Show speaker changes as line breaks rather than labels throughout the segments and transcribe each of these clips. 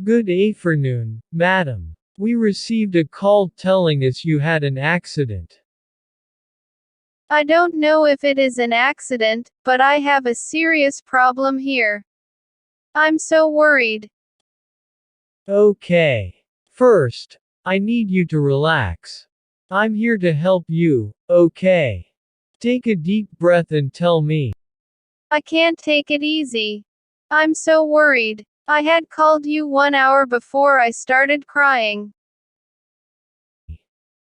Good afternoon, madam. We received a call telling us you had an accident.
I don't know if it is an accident, but I have a serious problem here. I'm so worried.
Okay. First, I need you to relax. I'm here to help you, okay? Take a deep breath and tell me.
I can't take it easy. I'm so worried. I had called you 1 hour before I started crying.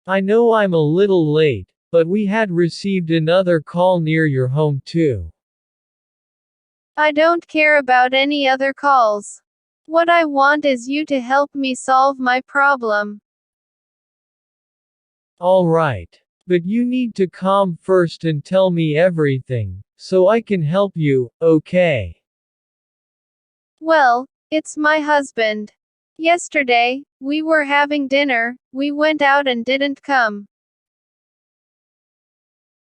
I know I'm a little late, but we had received another call near your home too.
I don't care about any other calls. What I want is you to help me solve my problem.
Alright. But you need to calm first and tell me everything, so I can help you, okay?
Well, it's my husband. Yesterday, we were having dinner, we went out and didn't come.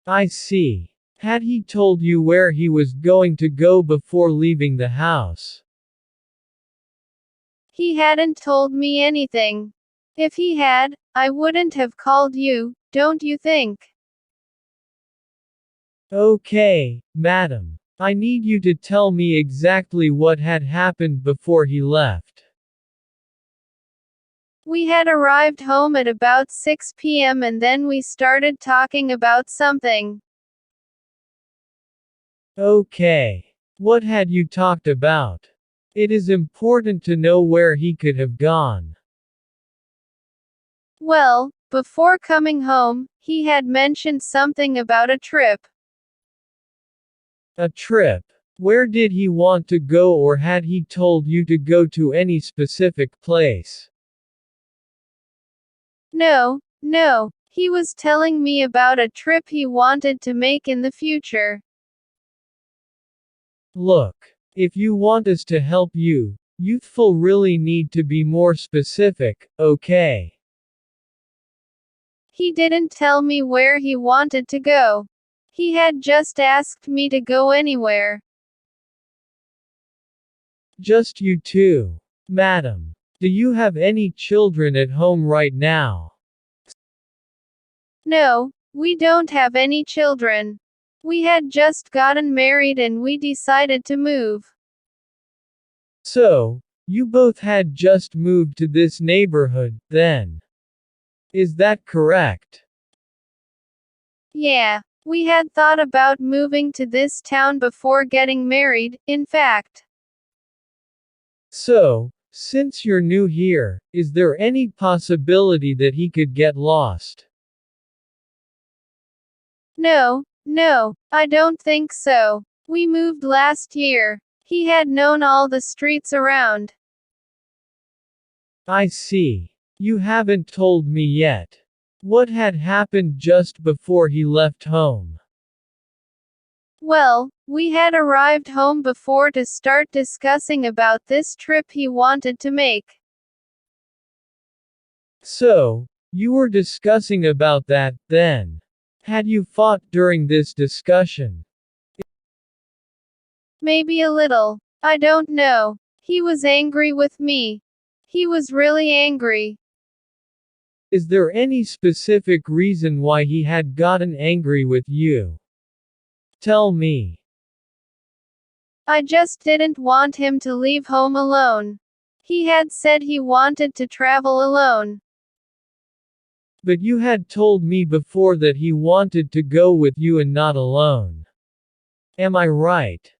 I see. Had he told you where he was going to go before leaving the house?
He hadn't told me anything. If he had, I wouldn't have called you, don't you think?
Okay, madam. I need you to tell me exactly what had happened before he left.
We had arrived home at about 6 p.m. and then we started talking about something.
Okay. What had you talked about? It is important to know where he could have gone.
Well, before coming home, he had mentioned something about a trip.
A trip. Where did he want to go, or had he told you to go to any specific place?
No, he was telling me about a trip he wanted to make in the future.
Look, if you want us to help you, youthful really need to be more specific, okay?
He didn't tell me where he wanted to go. He had just asked me to go anywhere.
Just you two. Madam, do you have any children at home right now?
No, we don't have any children. We had just gotten married and we decided to move.
So, you both had just moved to this neighborhood, then. Is that correct?
Yeah, we had thought about moving to this town before getting married, in fact.
So, since you're new here, is there any possibility that he could get lost?
No, I don't think so. We moved last year. He had known all the streets around.
I see. You haven't told me yet. What had happened just before he left home?
Well, we had arrived home before to start discussing about this trip he wanted to make.
So, you were discussing about that, then. Had you fought during this discussion?
Maybe a little. I don't know. He was angry with me. He was really angry.
Is there any specific reason why he had gotten angry with you? Tell me.
I just didn't want him to leave home alone. He had said he wanted to travel alone.
But you had told me before that he wanted to go with you and not alone. Am I right?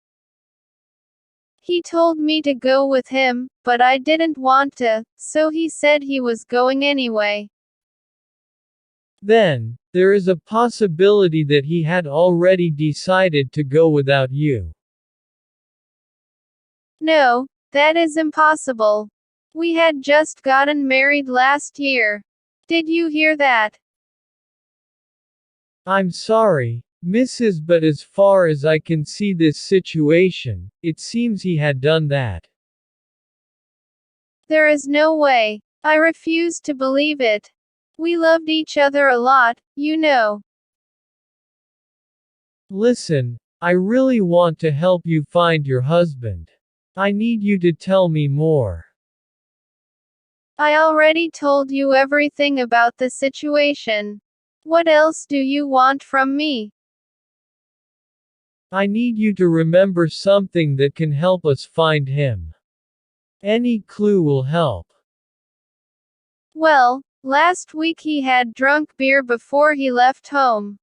He told me to go with him, but I didn't want to, so he said he was going anyway.
Then, there is a possibility that he had already decided to go without you.
No, that is impossible. We had just gotten married last year. Did you hear that?
I'm sorry, Mrs. But as far as I can see this situation, it seems he had done that.
There is no way. I refuse to believe it. We loved each other a lot, you know.
Listen, I really want to help you find your husband. I need you to tell me more.
I already told you everything about the situation. What else do you want from me?
I need you to remember something that can help us find him. Any clue will help.
Well, last week he had drunk beer before he left home.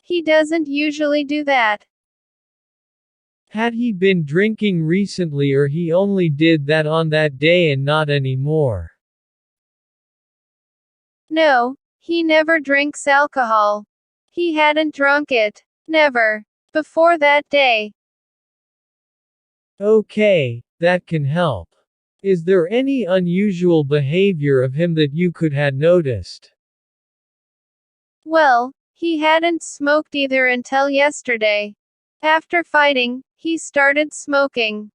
He doesn't usually do that.
Had he been drinking recently or he only did that on that day and not anymore?
No, he never drinks alcohol. He hadn't drunk it. Never. Before that day.
Okay, that can help. Is there any unusual behavior of him that you could had noticed?
Well, he hadn't smoked either until yesterday. After fighting, he started smoking.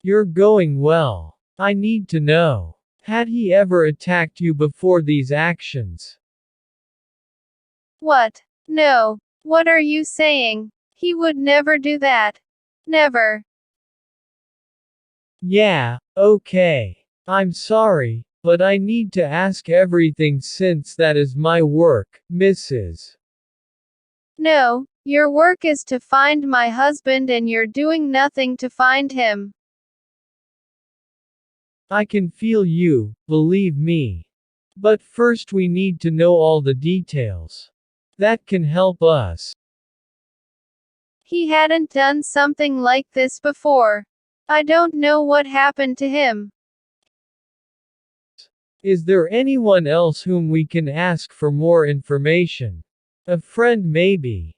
You're going well. I need to know. Had he ever attacked you before these actions?
What? No. What are you saying? He would never do that. Never.
Yeah, okay. I'm sorry, but I need to ask everything since that is my work, Mrs.
No, your work is to find my husband and you're doing nothing to find him.
I can feel you, believe me. But first we need to know all the details. That can help us.
He hadn't done something like this before. I don't know what happened to him.
Is there anyone else whom we can ask for more information? A friend maybe.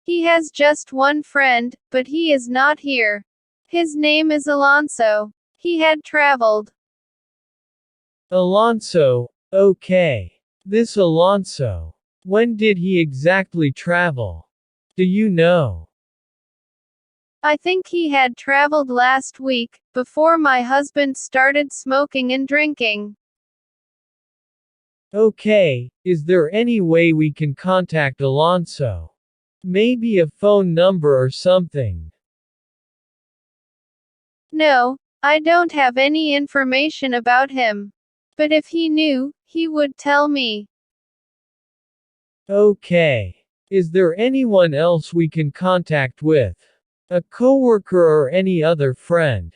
He has just one friend, but he is not here. His name is Alonso. He had traveled.
Alonso, okay. This Alonso. When did he exactly travel? Do you know?
I think he had traveled last week, before my husband started smoking and drinking.
Okay, is there any way we can contact Alonso? Maybe a phone number or something.
No, I don't have any information about him. But if he knew, he would tell me.
Okay. Is there anyone else we can contact with? A coworker or any other friend?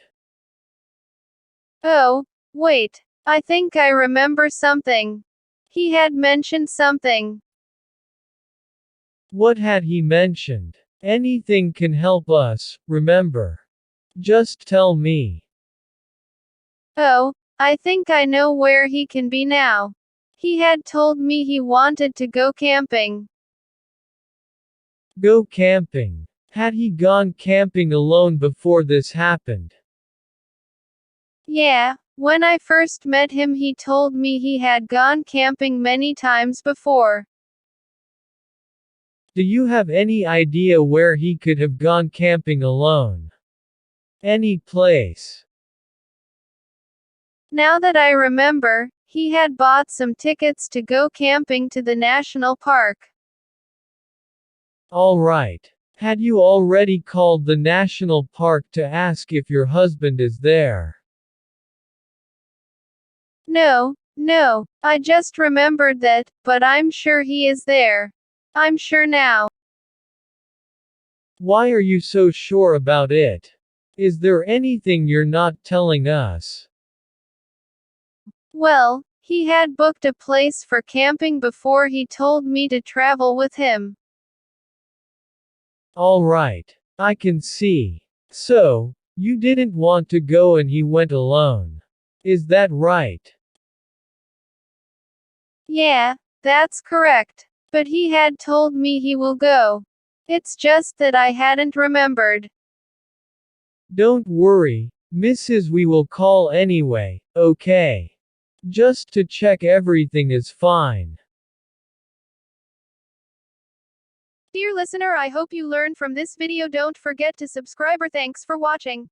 Oh, wait. I think I remember something. He had mentioned something.
What had he mentioned? Anything can help us, remember. Just tell me.
Oh, I think I know where he can be now. He had told me he wanted to go camping.
Go camping. Had he gone camping alone before this happened?
Yeah, when I first met him, he told me he had gone camping many times before.
Do you have any idea where he could have gone camping alone? Any place?
Now that I remember, he had bought some tickets to go camping to the national park.
Alright. Had you already called the national park to ask if your husband is there?
No, I just remembered that, but I'm sure he is there. I'm sure now.
Why are you so sure about it? Is there anything you're not telling us?
Well, he had booked a place for camping before he told me to travel with him.
Alright. I can see. So, you didn't want to go and he went alone. Is that right?
Yeah, that's correct. But he had told me he will go. It's just that I hadn't remembered.
Don't worry, Mrs. We will call anyway, okay? Just to check everything is fine.
Dear listener, I hope you learned from this video. Don't forget to subscribe or thanks for watching.